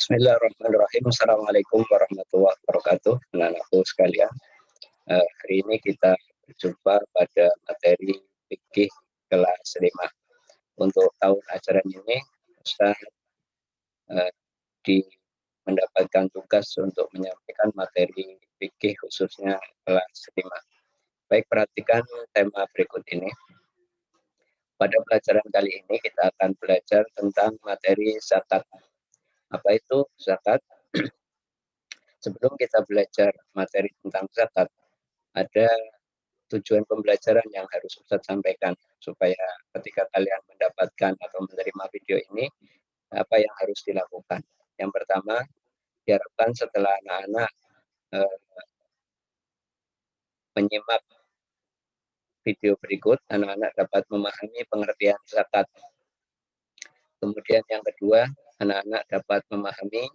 Bismillahirrahmanirrahim. Assalamualaikum warahmatullahi wabarakatuh. Anak-anakku sekalian, hari ini kita berjumpa pada materi fikih kelas 5. Untuk tahun ajaran ini, Ustaz mendapatkan tugas untuk menyampaikan materi fikih khususnya kelas 5. Baik, perhatikan tema berikut ini. Pada pelajaran kali ini kita akan belajar tentang materi zakat. Apa itu zakat? Sebelum kita belajar materi tentang zakat, ada tujuan pembelajaran yang harus Ustaz sampaikan supaya ketika kalian mendapatkan atau menerima video ini, apa yang harus dilakukan. Yang pertama, diharapkan setelah anak-anak menyimak video berikut, anak-anak dapat memahami pengertian zakat. Kemudian yang kedua, anak-anak dapat memahami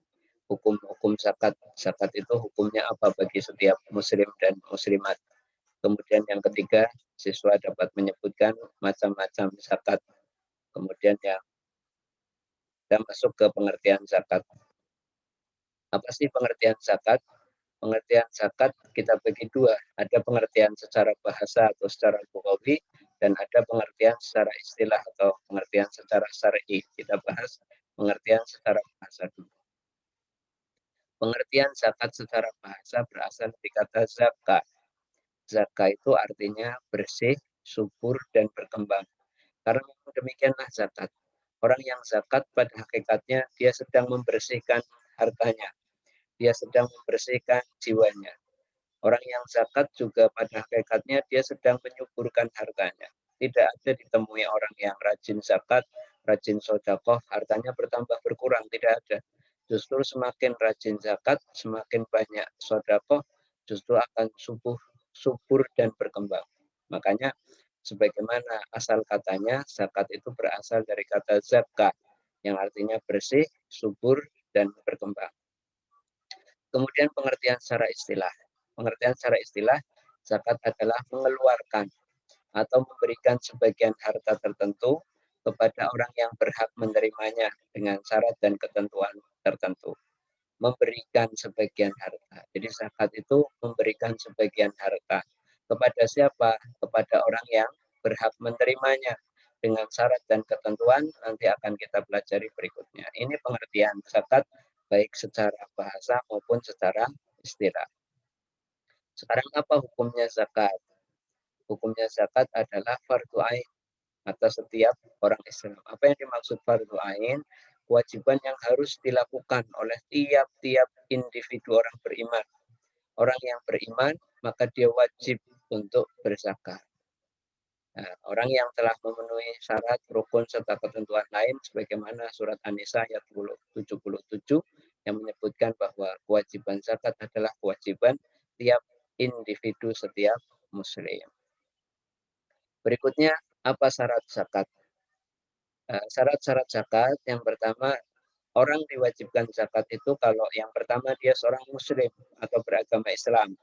hukum-hukum zakat. Zakat itu hukumnya apa bagi setiap muslim dan muslimat. Kemudian yang ketiga, siswa dapat menyebutkan macam-macam zakat. Kemudian yang kita masuk ke pengertian zakat. Apa sih pengertian zakat? Pengertian zakat kita bagi dua. Ada pengertian secara bahasa atau secara lughawi dan ada pengertian secara istilah atau pengertian secara syar'i. Kita bahas pengertian secara bahasa dulu. Pengertian zakat secara bahasa berasal dari kata zakah. Zakah itu artinya bersih, subur, dan berkembang. Karena demikianlah zakat. Orang yang zakat pada hakikatnya dia sedang membersihkan hartanya. Dia sedang membersihkan jiwanya. Orang yang zakat juga pada hakikatnya dia sedang menyuburkan hartanya. Tidak ada ditemui orang yang rajin zakat, rajin sodakoh, hartanya bertambah berkurang. Tidak ada. Justru semakin rajin zakat, semakin banyak sodakoh, justru akan subur dan berkembang. Makanya sebagaimana asal katanya, zakat itu berasal dari kata zakah, yang artinya bersih, subur, dan berkembang. Kemudian pengertian secara istilah. Pengertian secara istilah, zakat adalah mengeluarkan atau memberikan sebagian harta tertentu kepada orang yang berhak menerimanya dengan syarat dan ketentuan tertentu. Memberikan sebagian harta. Jadi zakat itu memberikan sebagian harta. Kepada siapa? Kepada orang yang berhak menerimanya dengan syarat dan ketentuan nanti akan kita pelajari berikutnya. Ini pengertian zakat baik secara bahasa maupun secara istilah. Sekarang apa hukumnya zakat? Hukumnya zakat adalah fardu ain atas setiap orang Islam. Apa yang dimaksud fardu ain? Kewajiban yang harus dilakukan oleh tiap-tiap individu orang beriman. Orang yang beriman, maka dia wajib untuk berzakat. Nah, orang yang telah memenuhi syarat, rukun, serta ketentuan lain, sebagaimana surat An-Nisa ayat 77 yang menyebutkan bahwa kewajiban zakat adalah kewajiban tiap individu setiap muslim. Berikutnya, apa syarat zakat? Syarat-syarat zakat yang pertama, orang diwajibkan zakat itu kalau yang pertama dia seorang muslim atau beragama Islam.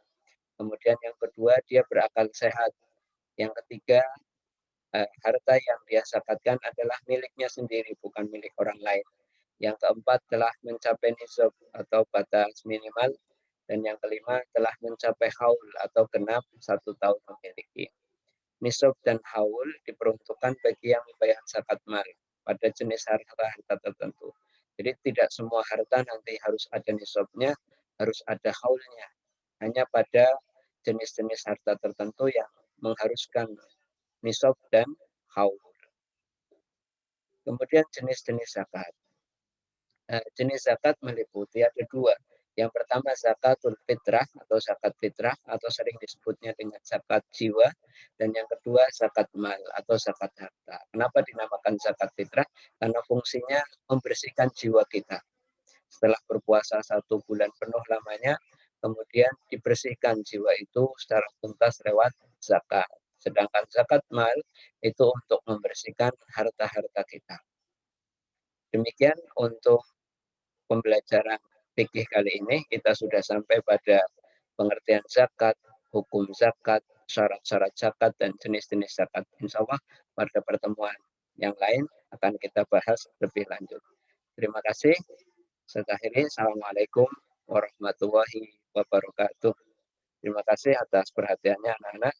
Kemudian yang kedua dia berakal sehat. Yang ketiga, harta yang dia zakatkan adalah miliknya sendiri, bukan milik orang lain. Yang keempat telah mencapai nisab atau batas minimal. Dan yang kelima telah mencapai haul atau genap 1 tahun memiliki. Nisab dan haul diperuntukkan bagi yang membayar zakat mal pada jenis harta-harta tertentu. Jadi tidak semua harta nanti harus ada nisabnya, harus ada haulnya. Hanya pada jenis-jenis harta tertentu yang mengharuskan nisab dan haul. Kemudian jenis-jenis zakat. Jenis zakat meliputi ada dua. Yang pertama zakatul fitrah atau zakat fitrah atau sering disebutnya dengan zakat jiwa. Dan yang kedua zakat mal atau zakat harta. Kenapa dinamakan zakat fitrah? Karena fungsinya membersihkan jiwa kita. Setelah berpuasa 1 bulan penuh lamanya, kemudian dibersihkan jiwa itu secara tuntas lewat zakat. Sedangkan zakat mal itu untuk membersihkan harta-harta kita. Demikian untuk pembelajaran fikih kali ini. Kita sudah sampai pada pengertian zakat, hukum zakat, syarat-syarat zakat, dan jenis-jenis zakat. Insya Allah pada pertemuan yang lain akan kita bahas lebih lanjut. Terima kasih. Saya akhiri, assalamualaikum warahmatullahi wabarakatuh. Terima kasih atas perhatiannya anak-anak.